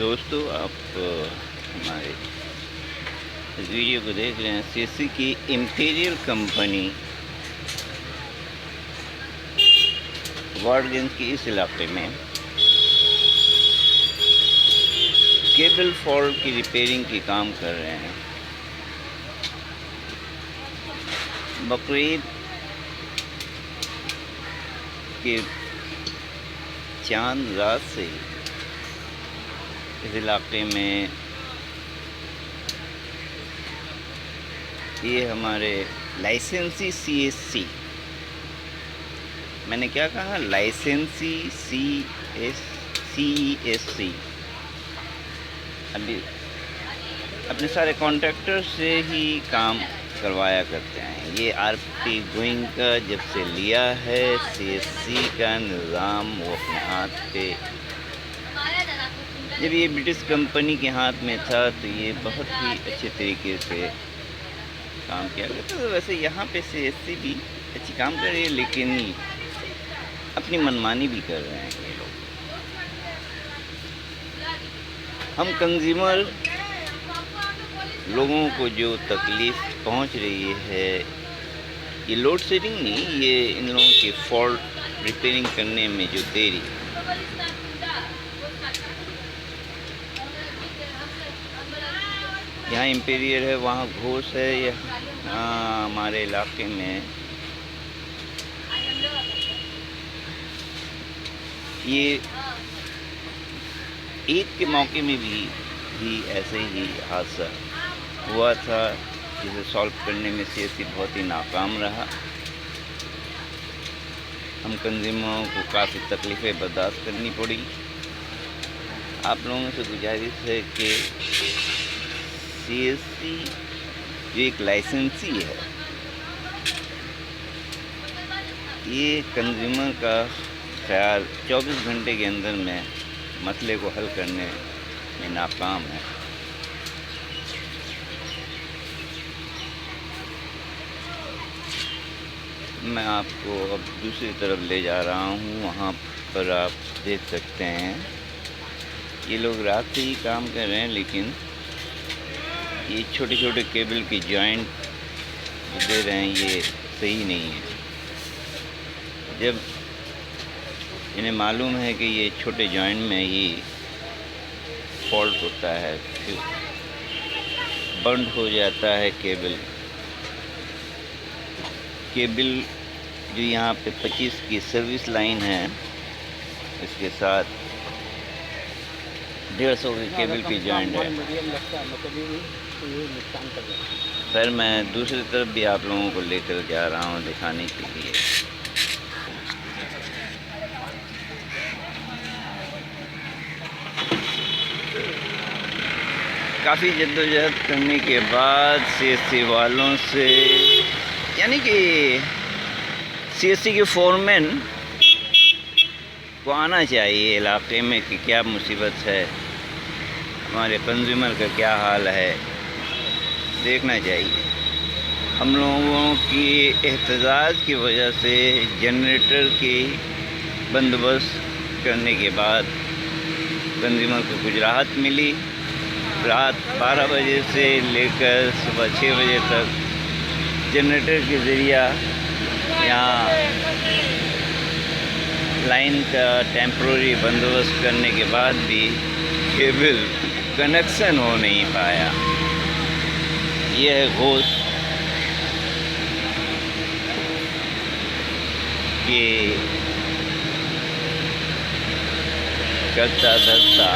دوستو آپ ہمارے اس ویڈیو کو دیکھ رہے ہیں سی ایس سی کی امپیریل کمپنی واٹ گنج کی اس علاقے میں کیبل فالٹ کی ریپیرنگ کی کام کر رہے ہیں۔ بقرعید کے چاند رات سے اس علاقے میں یہ ہمارے لائسنسی سی ایس سی، میں نے کیا کہا، لائسنسی سی ایس سی ابھی اپنے سارے کانٹریکٹر سے ہی کام کروایا کرتے ہیں۔ یہ آر پی گوئنگ کا جب سے لیا ہے سی ایس سی کا نظام وہ اپنے ہاتھ پہ، جب یہ برٹش کمپنی کے ہاتھ میں تھا تو یہ بہت ہی اچھے طریقے سے کام کیا کرتا تھا۔ ویسے یہاں پہ سی ایس سی بھی اچھی کام کر رہی ہے، لیکن اپنی منمانی بھی کر رہے ہیں یہ لوگ۔ ہم کنزیومر لوگوں کو جو تکلیف پہنچ رہی ہے، یہ لوڈ شیڈنگ نہیں، یہ ان لوگوں کی فالٹ ریپیرنگ کرنے میں جو دیری، یہاں امپیریل ہے، وہاں گھوس ہے، یہاں ہمارے علاقے میں یہ عید کے موقع میں بھی ایسے ہی حادثہ ہوا تھا، جسے سالو کرنے میں سی ایس سی بہت ہی ناکام رہا۔ ہم کنزیومروں کو کافی تکلیفیں برداشت کرنی پڑی۔ آپ لوگوں سے گزارش ہے کہ سی ایس سی جو ایک لائسنسی ہے، یہ کنزیومر کا خیال 24 گھنٹے کے اندر میں مسئلے کو حل کرنے میں ناکام ہے۔ میں آپ کو اب دوسری طرف لے جا رہا ہوں، وہاں پر آپ دیکھ سکتے ہیں یہ لوگ رات سے ہی کام کر رہے ہیں، لیکن یہ چھوٹے چھوٹے کیبل کی جوائنٹ دے رہے ہیں، یہ صحیح نہیں ہے۔ جب انہیں معلوم ہے کہ یہ چھوٹے جوائنٹ میں ہی فالٹ ہوتا ہے، پھر بند ہو جاتا ہے کیبل جو یہاں پہ 25 کی سروس لائن ہے، اس کے ساتھ 150 کی کیبل کی جوائنٹ ہے۔ پھر میں دوسری طرف بھی آپ لوگوں کو لے کر جا رہا ہوں دکھانے کے لیے۔ کافی جدوجہد کرنے کے بعد سی ایس سی والوں سے، یعنی کہ سی ایس سی کے فورمین کو آنا چاہیے علاقے میں کہ کیا مصیبت ہے، ہمارے کنزیومر کا کیا حال ہے، دیکھنا چاہیے۔ ہم لوگوں کی احتجاج کی وجہ سے جنریٹر کی بندوبست کرنے کے بعد کنزیومر کو کچھ راحت ملی۔ رات 12 بجے سے لے کر صبح 6 بجے تک جنریٹر کے ذریعہ یہاں لائن کا ٹیمپروری بندوبست کرنے کے بعد بھی کیبل کنیکشن ہو نہیں پایا۔ یہ ہے گھوس کہ کرتا دھرتا